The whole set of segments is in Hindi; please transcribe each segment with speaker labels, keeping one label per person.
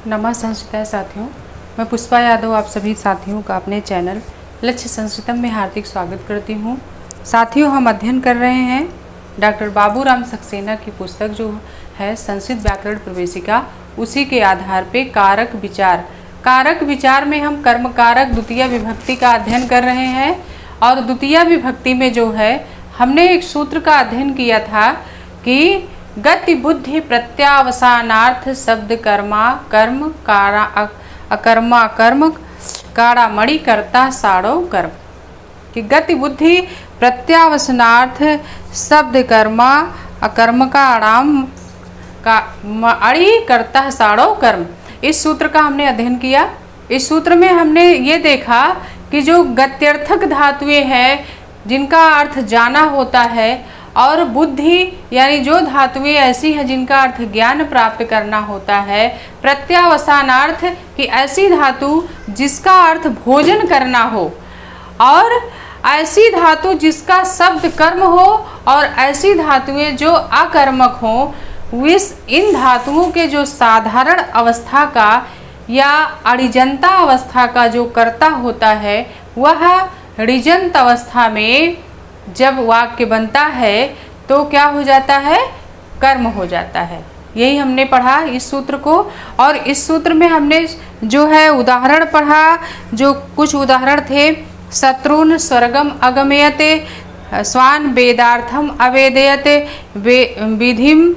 Speaker 1: नमः संस्कृत साथियों, मैं पुष्पा यादव आप सभी साथियों का अपने चैनल लक्ष्य संस्कृतम में हार्दिक स्वागत करती हूँ। साथियों, हम अध्ययन कर रहे हैं डॉक्टर बाबूराम सक्सेना की पुस्तक जो है संस्कृत व्याकरण प्रवेशिका, उसी के आधार पे कारक विचार में हम कर्म कारक द्वितीय विभक्ति का अध्ययन कर रहे हैं। और द्वितीय विभक्ति में जो है हमने एक सूत्र का अध्ययन किया था कि गति बुद्धि प्रत्यावसानार्थ शब्द कर्मा कर्म कारा अकर्मा कर्म काड़ा मणि कर्ता साड़ो कर्म, कि गति बुद्धि प्रत्यावसानार्थ शब्द कर्मा अकर्म का आराम का अड़ी करता साड़ो कर्म। इस सूत्र का हमने अध्ययन किया। इस सूत्र में हमने ये देखा कि जो गत्यर्थक धातुएं हैं जिनका अर्थ जाना होता है, और बुद्धि यानी जो धातुएं ऐसी हैं जिनका अर्थ ज्ञान प्राप्त करना होता है, प्रत्यावसानार्थ की ऐसी धातु जिसका अर्थ भोजन करना हो, और ऐसी धातु जिसका शब्द कर्म हो, और ऐसी धातुएं जो अकर्मक हो। इन धातुओं के जो साधारण अवस्था का या अड़िजंता अवस्था का जो कर्ता होता है, वह ऋजंत अवस्था में जब वाक्य बनता है तो क्या हो जाता है, कर्म हो जाता है। यही हमने पढ़ा इस सूत्र को। और इस सूत्र में हमने जो है उदाहरण पढ़ा, जो कुछ उदाहरण थे। शत्रुन स्वर्गम अगमयते, स्वान वेदार्थम अवेदयते, विधिम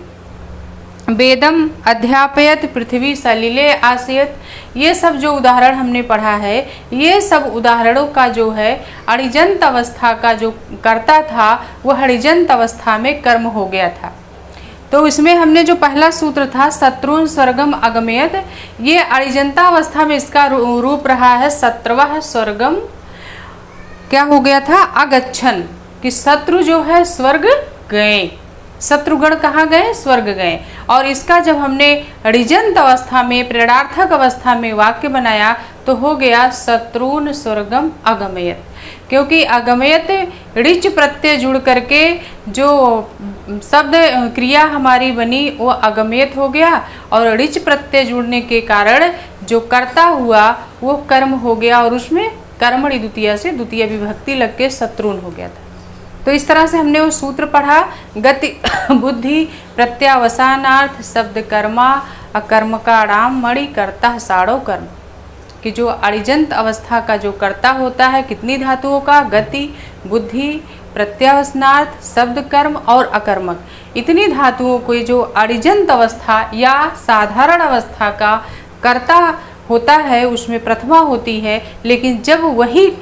Speaker 1: वेदम अध्यापयत, पृथ्वी सलिले आसयत। ये सब जो उदाहरण हमने पढ़ा है, ये सब उदाहरणों का जो है अड़िजंत अवस्था का जो कर्ता था वह अड़िजंत अवस्था में कर्म हो गया था। तो इसमें हमने जो पहला सूत्र था शत्रुन स्वर्गम अगमयत, ये अड़िजंता अवस्था में इसका रूप रहा है शत्रवः स्वर्गम क्या हो गया था, अगच्छन, कि शत्रु जो है स्वर्ग गए, शत्रुगण कहाँ गए, स्वर्ग गए। और इसका जब हमने ऋजंत अवस्था में प्रेरणार्थक अवस्था में वाक्य बनाया तो हो गया शत्रुन स्वर्गम अगमयत, क्योंकि अगमयत ऋच प्रत्यय जुड़ करके जो शब्द क्रिया हमारी बनी वो अगमयत हो गया, और ऋच प्रत्यय जुड़ने के कारण जो कर्ता हुआ वो कर्म हो गया, और उसमें कर्मणि द्वितीय से द्वितीय विभक्ति लग के शत्रुन हो गया था। तो इस तरह से हमने वो सूत्र पढ़ा, गति बुद्धि प्रत्यावसानार्थ शब्द कर्मा अकर्म का आराम मणि कर्ता साड़ो कर्म, कि जो अड़िजंत अवस्था का जो कर्ता होता है कितनी धातुओं का, गति बुद्धि प्रत्यावसानार्थ शब्द कर्म और अकर्मक, इतनी धातुओं को जो अड़िजंत अवस्था या साधारण अवस्था का कर्ता होता है उसमें प्रथमा होती है। लेकिन जब वही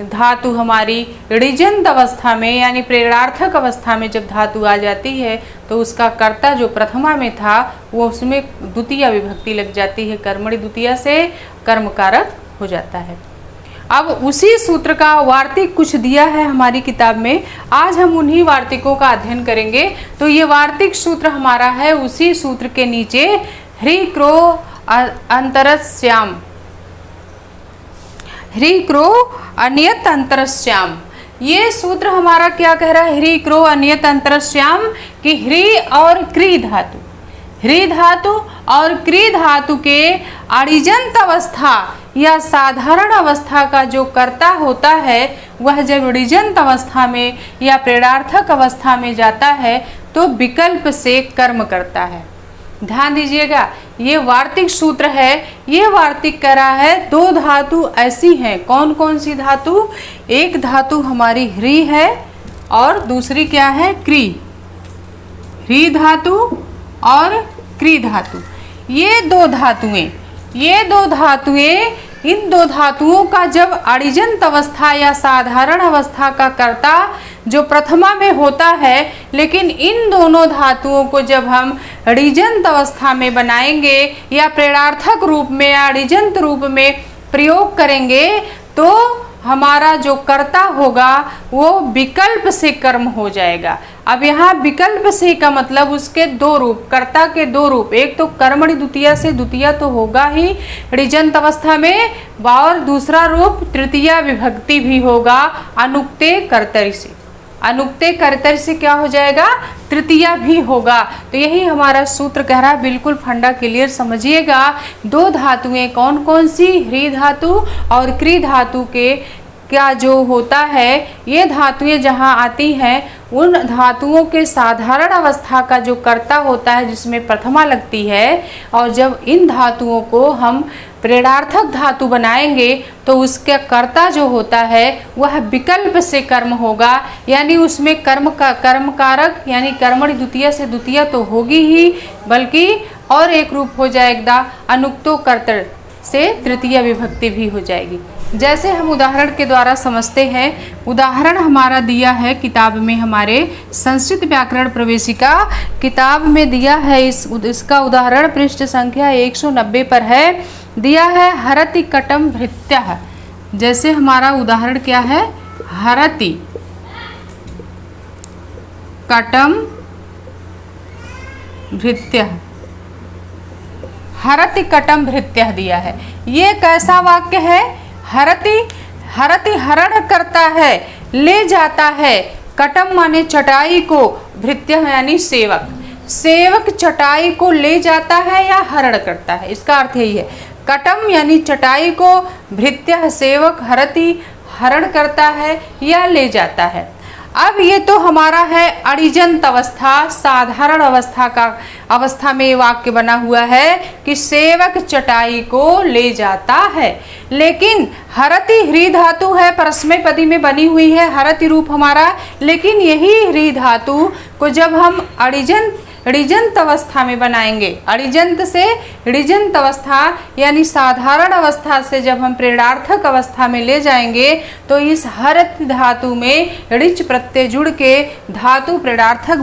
Speaker 1: धातु हमारी ऋजंत अवस्था में यानी प्रेरणार्थक अवस्था में जब धातु आ जाती है तो उसका कर्ता जो प्रथमा में था वो उसमें द्वितीय विभक्ति लग जाती है, कर्मणि द्वितीय से कर्मकारक हो जाता है। अब उसी सूत्र का वार्तिक कुछ दिया है हमारी किताब में, आज हम उन्हीं वार्तिकों का अध्ययन करेंगे। तो ये वार्तिक सूत्र हमारा है, उसी सूत्र के नीचे ह्री क्रो अंतरस्याम, ह्री क्रो अनियत अंतरस्याम, ये सूत्र हमारा क्या कह रहा है, ह्री क्रो अनियत अंतरस्याम, कि ह्री और क्री धातु, ह्री धातु और क्री धातु के अड़िजंत अवस्था या साधारण अवस्था का जो कर्ता होता है वह जब ऋजंत अवस्था में या प्रेरणार्थक अवस्था में जाता है तो विकल्प से कर्म करता है। ध्यान दीजिएगा, ये वार्तिक सूत्र है। ये वार्तिक कह रहा है दो धातु ऐसी हैं, कौन कौन सी धातु, एक धातु हमारी ह्री है और दूसरी क्या है, क्री, ह्री धातु और क्री धातु। ये दो धातुएं इन दो धातुओं का जब अड़िजंत अवस्था या साधारण अवस्था का कर्ता जो प्रथमा में होता है, लेकिन इन दोनों धातुओं को जब हम ऋजंत अवस्था में बनाएंगे या प्रेरणार्थक रूप में या ऋजंत रूप में प्रयोग करेंगे तो हमारा जो कर्ता होगा वो विकल्प से कर्म हो जाएगा। अब यहाँ विकल्प से का मतलब उसके दो रूप, कर्ता के दो रूप, एक तो कर्मणि द्वितीय से द्वितीय तो होगा ही ऋजंत अवस्था में, और दूसरा रूप तृतीया विभक्ति भी होगा अनुक्ते कर्तरि से। अनुक्ते कर्तरी से क्या हो जाएगा, तृतीया भी होगा। तो यही हमारा सूत्र कह रहा है, बिल्कुल फंडा क्लियर समझिएगा। दो धातुएं कौन कौन सी, ह्री धातु और क्री धातु के क्या जो होता है, ये धातुएं जहाँ आती हैं उन धातुओं के साधारण अवस्था का जो कर्ता होता है जिसमें प्रथमा लगती है, और जब इन धातुओं को हम प्रेरणार्थक धातु बनाएंगे तो उसका कर्ता जो होता है वह विकल्प से कर्म होगा, यानी उसमें कर्म कारक यानी कर्मणि द्वितीय से द्वितीय तो होगी ही, बल्कि और एक रूप हो जाएगा अनुक्तो कर्तृ से तृतीय विभक्ति भी हो जाएगी। जैसे हम उदाहरण के द्वारा समझते हैं, उदाहरण हमारा दिया है किताब में, हमारे संस्कृत व्याकरण प्रवेशिका किताब में दिया है। इसका उदाहरण पृष्ठ संख्या 190 पर है, दिया है हरति कटम भृत्यः। जैसे हमारा उदाहरण क्या है, हरति कटम भृत्यः, हरति कटम भृत्यः दिया है। ये कैसा वाक्य है, हरति हरति हरण करता है, ले जाता है, कटम माने चटाई को, भृत्यः यानी सेवक, सेवक चटाई को ले जाता है या हरण करता है, इसका अर्थ यही है। कटम यानी चटाई को, भृत्यः सेवक, हरति हरण करता है या ले जाता है। अब ये तो हमारा है अणिजंत अवस्था, साधारण अवस्था में वाक्य बना हुआ है कि सेवक चटाई को ले जाता है। लेकिन हरति ह्री धातु है, परस्मैपदी में बनी हुई है हरति रूप हमारा, लेकिन यही ह्री धातु को जब हम ऋजंत अवस्था में बनाएंगे, अणिजंत से ऋजंत अवस्था यानी साधारण अवस्था से जब हम प्रेरणार्थक अवस्था में ले जाएंगे तो इस हरत धातु में ऋच प्रत्यय जुड़ के धातु प्रेरणार्थक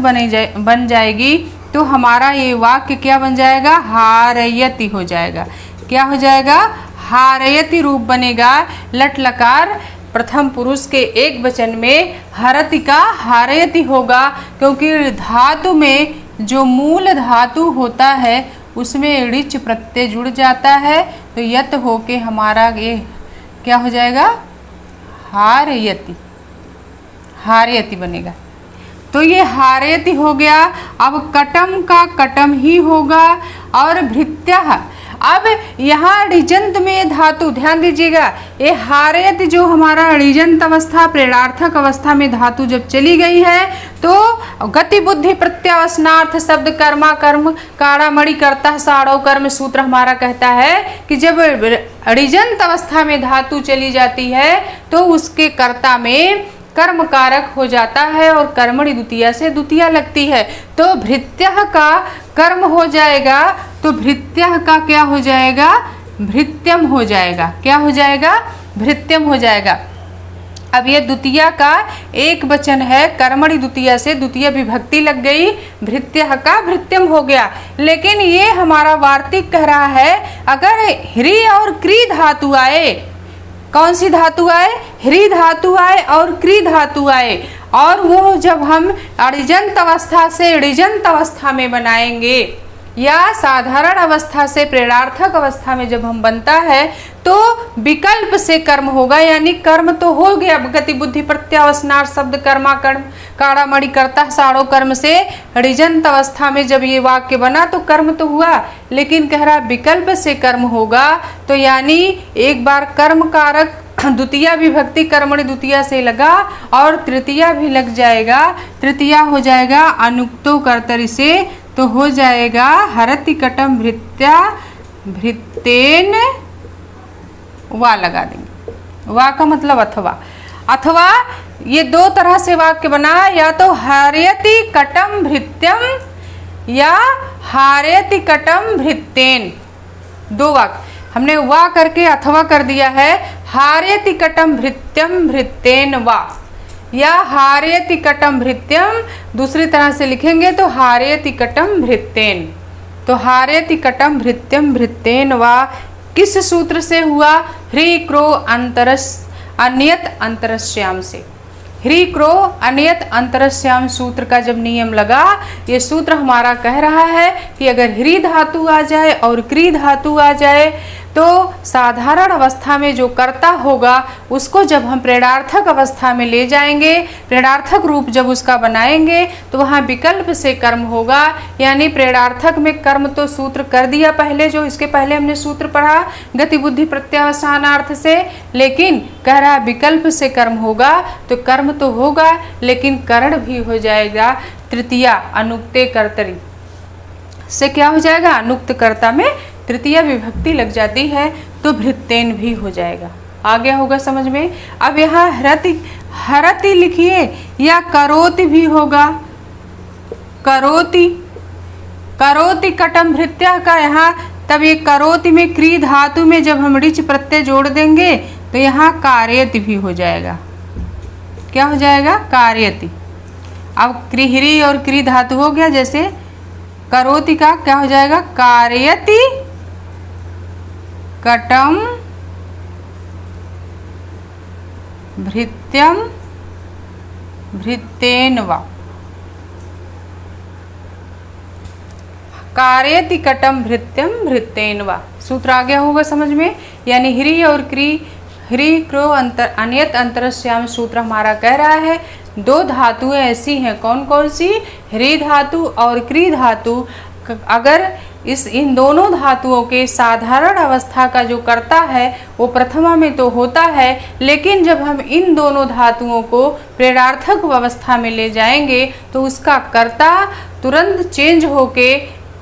Speaker 1: बन जाएगी। तो हमारा ये वाक्य क्या बन जाएगा, हारयति हो जाएगा। क्या हो जाएगा, हारयति रूप बनेगा। लट लकार प्रथम पुरुष के एक वचन में हरति का हारयति होगा, क्योंकि धातु में जो मूल धातु होता है उसमें ऋच प्रत्यय जुड़ जाता है, तो यत हो के हमारा ये क्या हो जाएगा, हारयति, हारयति बनेगा। तो ये हारयति हो गया। अब कटम का कटम ही होगा, और भृत्यः। अब यहाँ ऋजंत में धातु ध्यान दीजिएगा, ये हारयति जो हमारा ऋजंत अवस्था प्रेरणार्थक अवस्था में धातु जब चली गई है तो गति बुद्धि प्रत्यावसनार्थ शब्द कर्मा कर्म काड़ा मणि करता साड़ो कर्म सूत्र हमारा कहता है कि जब ऋजंत अवस्था में धातु चली जाती है तो उसके कर्ता में कर्म कारक हो जाता है और कर्मणि द्वितीय से द्वितीय लगती है, तो भृत्यः का कर्म हो जाएगा, तो भृत्यः का क्या हो जाएगा, भृत्यम हो जाएगा। क्या हो जाएगा, भृत्यम हो जाएगा। अब ये द्वितीय का एक वचन है, कर्मणि द्वितीय से द्वितीय विभक्ति लग गई, भृत्यः का भृत्यम हो गया। लेकिन ये हमारा वार्तिक कह रहा है अगर ह्री और क्री धातु आए, कौन सी धातु आए, ह्री धातु आए और क्री धातु आए, और वो जब हम अणिजंत अवस्था से ऋजंत अवस्था में बनाएंगे या साधारण अवस्था से प्रेरणार्थक अवस्था में जब हम बनता है तो विकल्प से कर्म होगा, यानी कर्म तो हो गया गति बुद्धि प्रत्यावसनार शब्द कर्मा कर्म काड़ा मणि करता साड़ो कर्म से ऋजंत अवस्था में जब ये वाक्य बना तो कर्म तो हुआ, लेकिन कह रहा विकल्प से कर्म होगा। तो यानी एक बार कर्म कारक द्वितीय विभक्ति कर्मणि द्वितीय से लगा और तृतीया भी लग जाएगा, तृतीया हो जाएगा अनुक्तो कर्तरि से, तो हो जाएगा हरति कटम भृत्या भृतेन, वा लगा देंगे। वा का मतलब अथवा, अथवा ये दो तरह से वाक्य बना, या तो हारयति कटम भृत्यम या हारयति कटम भृतेन, दो वाक्य हमने वा करके अथवा कर दिया है। हारयति कटम भृत्यम भृतेन वा, या हारयति कटम भृत्यम दूसरी तरह से लिखेंगे तो हारयति कटम भृतेन, तो हारयति कटम भृत्यम भृतेन वा किस सूत्र से हुआ, ह्री क्रो अन्यत अंतरस्याम से। ह्री क्रो अन्यत अंतरस्याम सूत्र का जब नियम लगा, ये सूत्र हमारा कह रहा है कि अगर ह्री धातु आ जाए और क्री धातु आ जाए तो साधारण अवस्था में जो कर्ता होगा उसको जब हम प्रेरणार्थक अवस्था में ले जाएंगे, प्रेरणार्थक रूप जब उसका बनाएंगे, तो वहाँ विकल्प से कर्म होगा। यानी प्रेरणार्थक में कर्म तो सूत्र कर दिया पहले, जो इसके पहले हमने सूत्र पढ़ा गति बुद्धि प्रत्यावसानार्थ से, लेकिन कह रहा विकल्प से कर्म होगा। तो कर्म तो होगा लेकिन करण भी हो जाएगा। तृतीया अनुक्ते कर्तरी से क्या हो जाएगा, अनुक्त कर्ता में तृतीया विभक्ति लग जाती है तो भृत्येन भी हो जाएगा। आ गया होगा समझ में। अब यहाँ हरति, हरति लिखिए या करोति भी होगा। करोति, करोति कटम भृत्या का यहाँ, तब ये करोति में क्री धातु में जब हम ऋच प्रत्यय जोड़ देंगे तो यहाँ कार्यति भी हो जाएगा। क्या हो जाएगा, कार्यति। अब क्रिहरी और क्री धातु हो गया, जैसे करोति का क्या हो जाएगा, कार्यति कटम भृत्यम भृत्येन वा। कार्यति कटम भृत्यम भृत्येन वा, सूत्र आ गया होगा समझ में। यानी ह्री और क्री, ह्री क्रो अंतर अन्यत अंतरस्याम सूत्र हमारा कह रहा है दो धातुएं ऐसी हैं, कौन कौन सी, ह्री धातु और क्री धातु। अगर इन दोनों धातुओं के साधारण अवस्था का जो कर्ता है वो प्रथमा में तो होता है, लेकिन जब हम इन दोनों धातुओं को प्रेरणार्थक अवस्था में ले जाएंगे तो उसका कर्ता तुरंत चेंज होके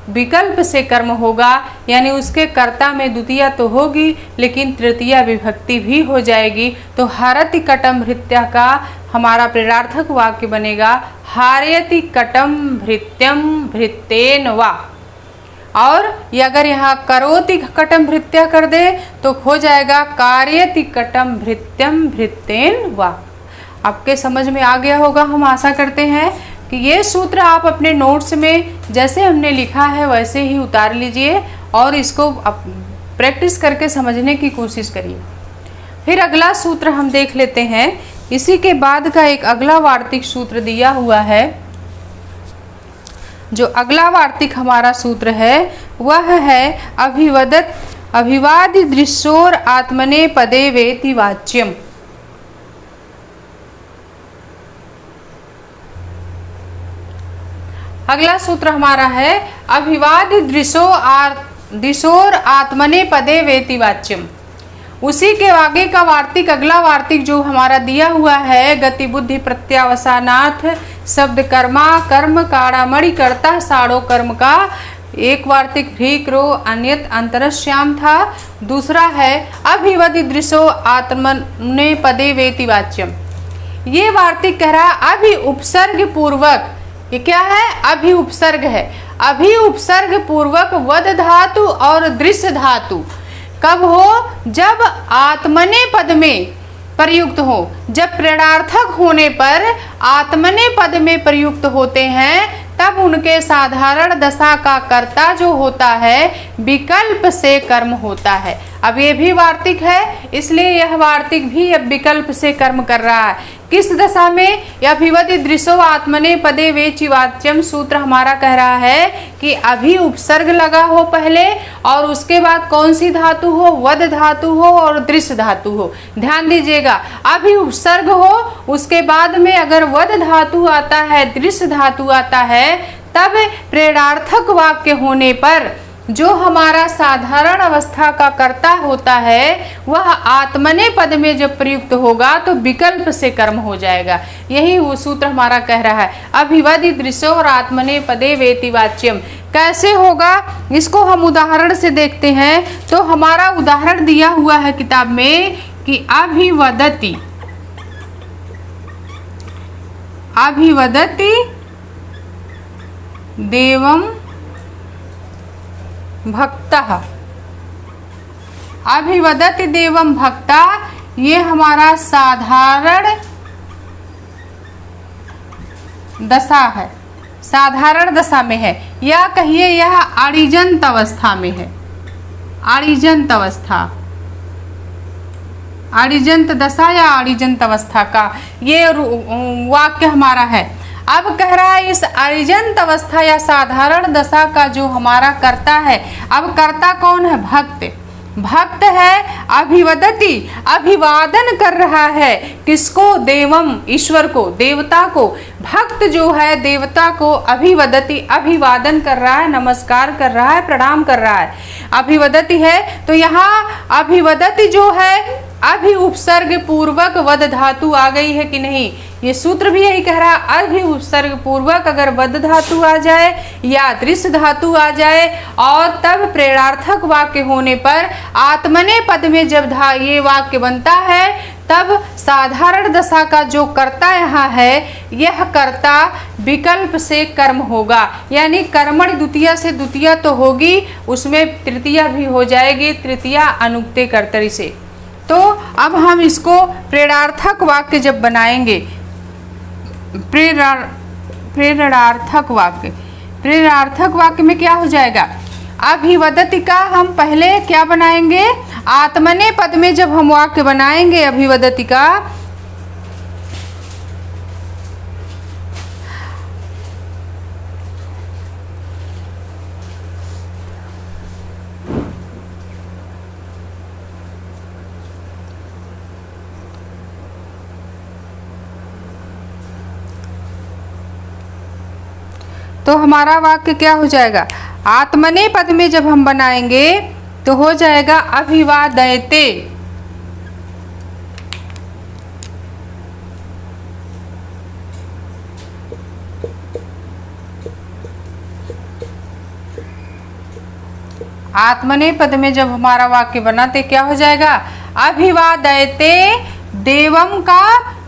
Speaker 1: विकल्प से कर्म होगा। यानी उसके कर्ता में द्वितीया तो होगी लेकिन तृतीया विभक्ति भी हो जाएगी। तो हारति कटम भृत्या का हमारा प्रेरणार्थक वाक्य बनेगा हारयति कटम भृत्यम भृत्येन वा। और ये अगर यहाँ करोति कटम भृत्या कर दे तो हो जाएगा कार्यति कटम भृत्यम भृत्येन वा। आपके समझ में आ गया होगा, हम आशा करते हैं कि ये सूत्र आप अपने नोट्स में जैसे हमने लिखा है वैसे ही उतार लीजिए और इसको प्रैक्टिस करके समझने की कोशिश करिए। फिर अगला सूत्र हम देख लेते हैं। इसी के बाद का एक अगला वार्तिक सूत्र दिया हुआ है। जो अगला वार्तिक हमारा सूत्र है वह है अभिवदत अभिवादि दृश्योर आत्मने पदे वेति वाच्यम। अगला सूत्र हमारा है अभिवादि दृशोर आत्मने पदे वेति वाच्यम। उसी के आगे का वार्तिक, अगला वार्तिक जो हमारा दिया हुआ है गति बुद्धि प्रत्यावसानार्थ शब्द कर्मा कर्म काड़ामणि कर्ता साड़ो कर्म का एक वार्तिक भी क्रो अन्यत अंतरश्याम था। दूसरा है अभिवदि दृशो आत्मने पदे वेति वाच्यम। ये वार्तिक कह रहा है अभि उपसर्ग पूर्वक, ये क्या है, अभि उपसर्ग है। अभि उपसर्ग पूर्वक वद धातु और दृश्य धातु कब हो, जब आत्मने पद में प्रयुक्त हो। जब प्रेरणार्थक होने पर आत्मने पद में प्रयुक्त होते हैं तब उनके साधारण दशा का कर्ता जो होता है विकल्प से कर्म होता है। अब ये भी वार्तिक है इसलिए यह वार्तिक भी अब विकल्प से कर्म कर रहा है। किस दशा में, अभिवदि दृशो आत्मने पदे वेचि वाच्यम सूत्र हमारा कह रहा है कि अभी उपसर्ग लगा हो पहले और उसके बाद कौन सी धातु हो, वद धातु हो और दृश्य धातु हो। ध्यान दीजिएगा, अभी उपसर्ग हो उसके बाद में अगर वद धातु आता है, दृश्य धातु आता है, तब प्रेरणार्थक वाक्य होने पर जो हमारा साधारण अवस्था का कर्ता होता है वह आत्मने पद में जब प्रयुक्त होगा तो विकल्प से कर्म हो जाएगा। यही वो सूत्र हमारा कह रहा है अभिवदि दृश्यो और आत्मने पदे वेति वाच्यम। कैसे होगा इसको हम उदाहरण से देखते हैं। तो हमारा उदाहरण दिया हुआ है किताब में कि अभिवदति, अभिवदति देवम भक्तः। अभिवदति देवम भक्ता ये हमारा साधारण दशा है, साधारण दशा में है, या कहिए यह अणिजंत अवस्था में है। अणिजंत अवस्था, अणिजंत दशा या अणिजंत अवस्था का ये वाक्य हमारा है। अब कह रहा है इस अणिजंत अवस्था या साधारण दशा का जो हमारा कर्ता है, अब कर्ता कौन है, भक्त। भक्त है अभिवदति, अभिवादन कर रहा है किसको? देवम, ईश्वर को, देवता को। भक्त जो है देवता को अभिवदति, अभिवादन कर रहा है, नमस्कार कर रहा है, प्रणाम कर रहा है, अभिवदति है। तो यहाँ अभिवदति जो है अभि उपसर्ग पूर्वक वद धातु आ गई है कि नहीं? ये सूत्र भी यही कह रहा है, अभि उपसर्ग पूर्वक अगर वद धातु आ जाए या दृश्य धातु आ जाए और तब प्रेरणार्थक वाक्य होने पर आत्मने पद में जब ये वाक्य बनता है तब साधारण दशा का जो कर्ता यहाँ है यह कर्ता विकल्प से कर्म होगा, यानी कर्मणि द्वितीया से द्वितीया तो होगी, उसमें तृतीया भी हो जाएगी, तृतीया अनुक्ते कर्तरी से। तो अब हम इसको प्रेरणार्थक वाक्य जब बनाएंगे, प्रेरणार्थक वाक्य में क्या हो जाएगा? अभिवदति का हम पहले क्या बनाएंगे? आत्मने पद में जब हम वाक्य बनाएंगे अभिवदति का, तो हमारा वाक्य क्या हो जाएगा? आत्मने पद में जब हम बनाएंगे तो हो जाएगा अभिवादयते। आत्मने पद में जब हमारा वाक्य बनाते क्या हो जाएगा? अभिवादयते, देवम का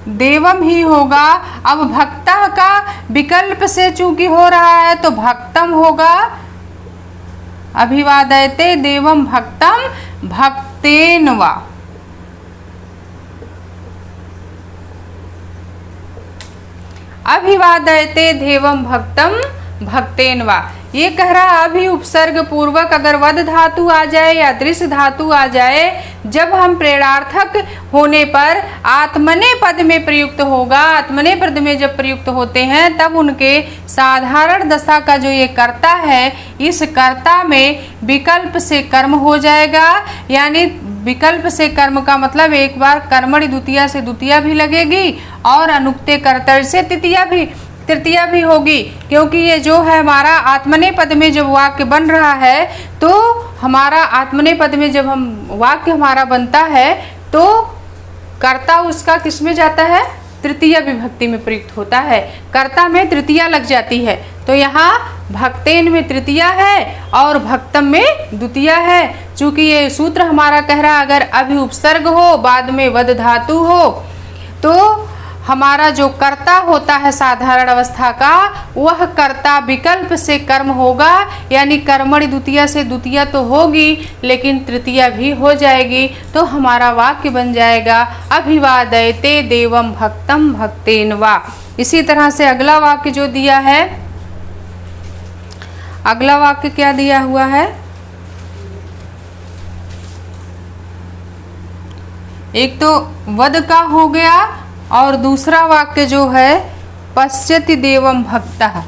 Speaker 1: देवम ही होगा। अब भक्ता का विकल्प से चूंकि हो रहा है तो भक्तम होगा। अभिवादयते देवम भक्तम भक्तेन वा। अभिवादयते देवम भक्तम भक्तेन वा। ये कह रहा अभि उपसर्ग पूर्वक अगर वद धातु आ जाए या दृश्य धातु आ जाए, जब हम प्रेरणार्थक होने पर आत्मने पद में प्रयुक्त होगा। आत्मने पद में जब प्रयुक्त होते हैं तब उनके साधारण दशा का जो ये कर्ता है, इस कर्ता में विकल्प से कर्म हो जाएगा। यानी विकल्प से कर्म का मतलब एक बार कर्मणि द्वितीया से द्वितीया भी लगेगी और अनुक्ते कर्तव्य से तृतीया भी होगी, क्योंकि ये जो है हमारा आत्मने पद में जब वाक्य बन रहा है तो हमारा आत्मने पद में जब हम वाक्य हमारा बनता है तो कर्ता उसका किस में जाता है? तृतीया विभक्ति में प्रयुक्त होता है, कर्ता में तृतीया लग जाती है। तो यहाँ भक्तेन में तृतीया है और भक्तम में द्वितीया है। चूंकि ये सूत्र हमारा कह रहा है अगर अभि उपसर्ग हो बाद में वद धातु हो तो हमारा जो कर्ता होता है साधारण अवस्था का, वह कर्ता विकल्प से कर्म होगा। यानी कर्मणि द्वितीया से द्वितीया तो होगी लेकिन तृतीया भी हो जाएगी। तो हमारा वाक्य बन जाएगा अभिवादयते देवम भक्तम भक्तेन वा। इसी तरह से अगला वाक्य जो दिया है, अगला वाक्य क्या दिया हुआ है? एक तो वद का हो गया और दूसरा वाक्य जो है पश्यति देवम भक्तः।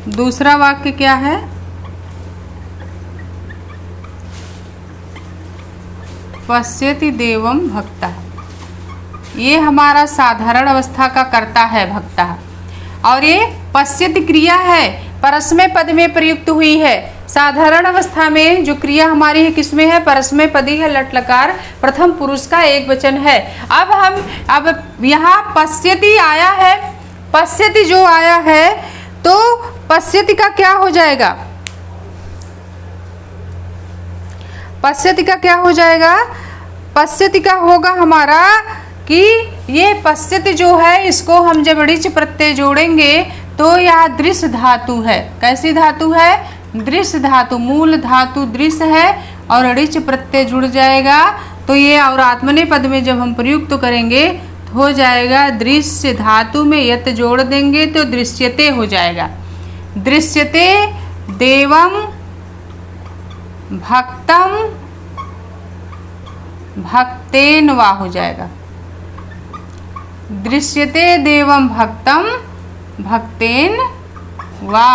Speaker 1: दूसरा वाक्य क्या है? पश्यति देवम भक्तः। ये हमारा साधारण अवस्था का कर्ता है भक्तः, और ये पश्यति क्रिया है, परस्मय पद में प्रयुक्त हुई है। साधारण अवस्था में जो क्रिया हमारी है किसमें है? परस्मय पदी है, लट लकार प्रथम पुरुष का एक वचन है। अब यहाँ पश्यति आया है, पश्यति जो आया है तो पश्यति का क्या हो जाएगा? पश्यति का क्या हो जाएगा? पश्यति का होगा हमारा कि ये पश्यति जो है इसको हम जब ऋच प्रत्यय जोड़ेंगे तो यह दृश्य धातु है। कैसी धातु है? दृश्य धातु। मूल धातु दृश्य है और ऋच प्रत्यय जुड़ जाएगा तो ये और आत्मने पद में जब हम प्रयुक्त करेंगे तो हो जाएगा दृश्य धातु में यत जोड़ देंगे तो दृश्यते हो जाएगा। दृश्यते देवम भक्तम भक्तेन वा हो जाएगा। दृश्यते देवम भक्तम भक्तेन वा।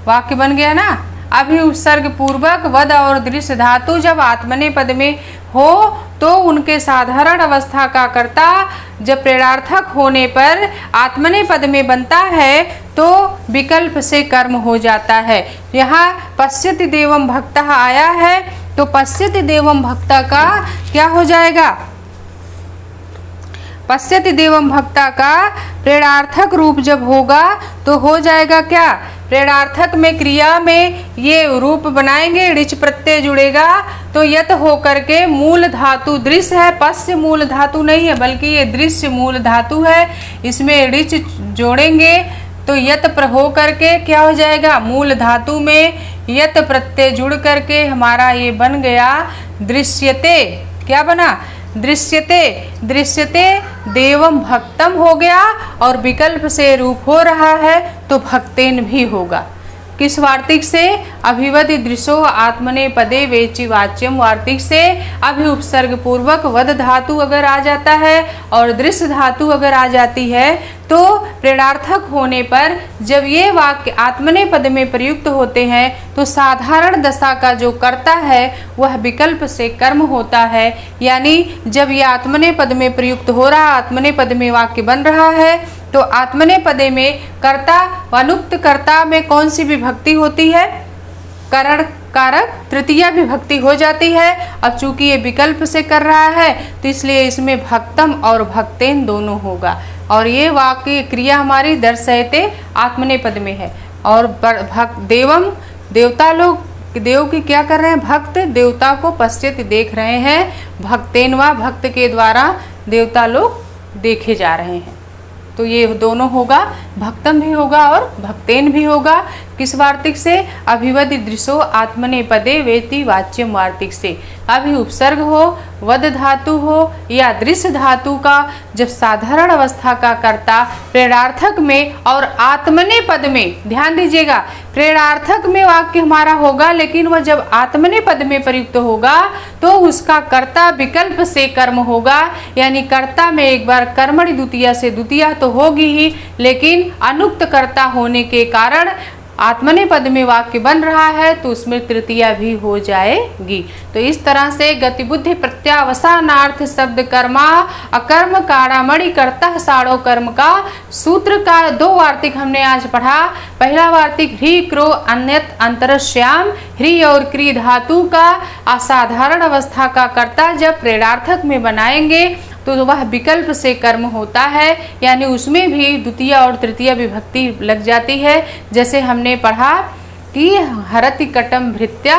Speaker 1: वाक्य बन गया ना। अभी उपसर्ग पूर्वक वद और दृश्य धातु जब आत्मनेपद में हो तो उनके साधारण अवस्था का कर्ता जब प्रेरणार्थक होने पर आत्मनेपद में बनता है तो विकल्प से कर्म हो जाता है। यहाँ पश्यति देवम भक्तः आया है तो पश्यति देवम भक्ता का क्या हो जाएगा, पश्यति देवम भक्ता का प्रेरणार्थक रूप जब होगा तो हो जाएगा क्या, प्रेरणार्थक में क्रिया में ये रूप बनाएंगे, ऋच प्रत्यय जुड़ेगा तो यत हो करके मूल धातु दृश्य है, पश्य मूल धातु नहीं है बल्कि ये दृश्य मूल धातु है, इसमें ऋच जोड़ेंगे तो यत हो करके क्या हो जाएगा, मूल धातु में यत प्रत्यय जुड़ करके हमारा ये बन गया दृश्यते। क्या बना, दृश्यते, दृश्यते देवम भक्तम हो गया और विकल्प से रूप हो रहा है तो भक्तेन भी होगा। किस वार्तिक से, अभिवदि दृशो आत्मनेपदे वेचि वाच्यम वार्तिक से अभि उपसर्ग पूर्वक वद धातु अगर आ जाता है और दृश्य धातु अगर आ जाती है तो प्रेरणार्थक होने पर जब ये वाक्य आत्मनेपद में प्रयुक्त होते हैं तो साधारण दशा का जो कर्ता है वह विकल्प से कर्म होता है। यानी जब ये आत्मनेपद में प्रयुक्त हो रहा, आत्मनेपद में वाक्य बन रहा है तो आत्मनेपदे में कर्ता अनुक्त कर्ता में कौन सी विभक्ति होती है, करण कारक तृतीया विभक्ति हो जाती है। अब चूंकि ये विकल्प से कर रहा है तो इसलिए इसमें भक्तम और भक्तेन दोनों होगा और ये वाक्य क्रिया हमारी दर्शयते आत्मनेपद में है। और भक्त देवम देवता लोग देव की क्या कर रहे हैं, भक्त देवता को पश्चित देख रहे हैं, भक्तेनवा भक्त के द्वारा देवता लोग देखे जा रहे हैं तो ये दोनों होगा, भक्तम भी होगा और भक्तेन भी होगा। किस वार्तिक से, अभिवदि दृशो आत्मनेपदे वेति वाच्यम वार्तिक से। अभी उपसर्ग हो, वद धातु हो या दृश्य धातु का जब साधारण अवस्था का कर्ता प्रेरणार्थक में और आत्मनेपद में, ध्यान दीजिएगा प्रेरणार्थक में वाक्य हमारा होगा लेकिन वह जब आत्मनेपद में प्रयुक्त होगा तो उसका कर्ता विकल्प से कर्म होगा। यानी कर्ता में एक बार कर्मणि द्वितीया से द्वितीया तो होगी ही लेकिन अनुक्त कर्ता होने के कारण आत्मनेपद में वाक्य बन रहा है तो उसमें तृतीया भी हो जाएगी। तो इस तरह से गतिबुद्धि प्रत्यावसानार्थ शब्द कर्मा अकर्म कारामणि कर्ता साड़ो कर्म का सूत्र का दो वार्तिक हमने आज पढ़ा। पहला वार्तिक ह्री क्रो अन्यत अंतरश्याम, ह्री और क्री धातु का असाधारण अवस्था का कर्ता जब प्रेरणार्थक में बनाएंगे तो वह विकल्प से कर्म होता है। यानी उसमें भी द्वितीय और तृतीय विभक्ति लग जाती है। जैसे हमने पढ़ा कि हरति कटम भृत्या,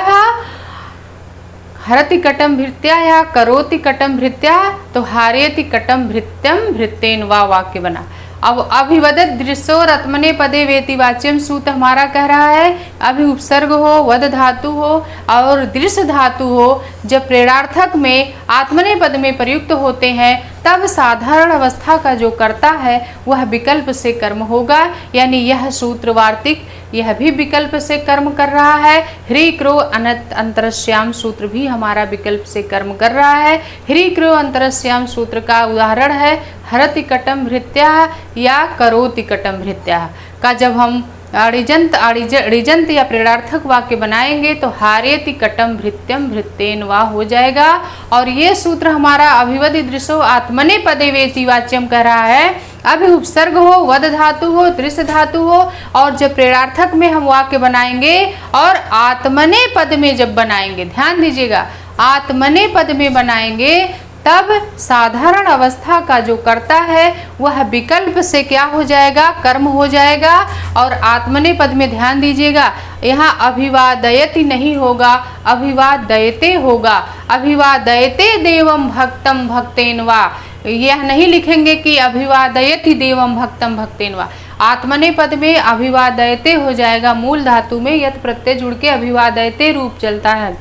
Speaker 1: हरति कटम भृत्या या करोति कटम भृत्या तो हारेति कटम भृत्यम भृत्येन वा वाक्य बना। अब अभिवदत दृश्यो आत्मनेपदे वेति वाच्यम सूत्र हमारा कह रहा है अभी उपसर्ग हो, वद धातु हो और दृश्य धातु हो जब प्रेरणार्थक में आत्मनेपद में प्रयुक्त होते हैं तब साधारण अवस्था का जो कर्ता है वह विकल्प से कर्म होगा। यानी यह सूत्र वार्तिक यह भी विकल्प से कर्म कर रहा है। ह्री क्रो अनत अंतरश्याम सूत्र भी हमारा विकल्प से कर्म कर रहा है। ह्री क्रो अंतरश्याम सूत्र का उदाहरण है हरति कटम भृत्या या करोति कटम भृत्या का जब हम अड़िजंत या प्रेरणार्थक वाक्य बनाएंगे तो हारेति कटम भृत्यम भृत्येन वा हो जाएगा। और ये सूत्र हमारा अभिवदि दृशो आत्मनेपदे वेति वाच्यम कह रहा है अभी उपसर्ग हो, वद धातु हो, दृश्य धातु हो और जब प्रेरणार्थक में हम वाक्य बनाएंगे और आत्मनेपद में जब बनाएंगे, ध्यान दीजिएगा आत्मनेपद में बनाएंगे तब साधारण अवस्था का जो कर्ता है वह विकल्प से क्या हो जाएगा, कर्म हो जाएगा। और आत्मनेपद में ध्यान दीजिएगा यहाँ अभिवादयति नहीं होगा, अभिवादयते होगा। अभिवादयते देवम भक्तम भक्तेन वा, यह नहीं लिखेंगे कि अभिवादयति देवम भक्तम भक्तेन वा। आत्मनेपद में अभिवादयते हो जाएगा, मूल धातु में यत प्रत्यय जुड़ के अभिवादयते रूप चलता है।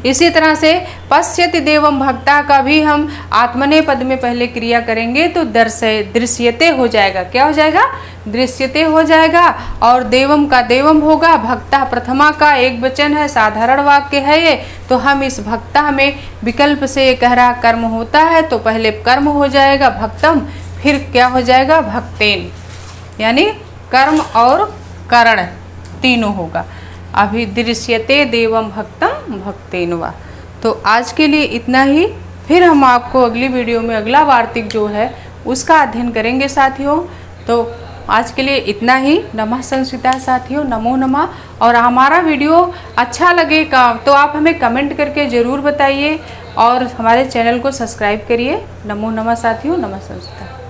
Speaker 1: इसी तरह से पश्यति देवम भक्ता का भी हम आत्मनेपद में पहले क्रिया करेंगे तो दृश्यते हो जाएगा। क्या हो जाएगा, दृश्यते हो जाएगा। और देवम का देवम होगा, भक्ता प्रथमा का एक वचन है, साधारण वाक्य है ये तो हम इस भक्ता में विकल्प से ये कह रहा कर्म होता है तो पहले कर्म हो जाएगा भक्तम, फिर क्या हो जाएगा भक्तेन, यानी कर्म और करण तीनों होगा। अभिदृश्यते देवम भक्तम भक्तेन वा। तो आज के लिए इतना ही, फिर हम आपको अगली वीडियो में अगला वार्तिक जो है उसका अध्ययन करेंगे साथियों। तो आज के लिए इतना ही। नमः संस्कृता साथियों, नमो नमः। और हमारा वीडियो अच्छा लगेगा तो आप हमें कमेंट करके ज़रूर बताइए और हमारे चैनल को सब्सक्राइब करिए। नमो नमः साथियों, नमः संस्कृता।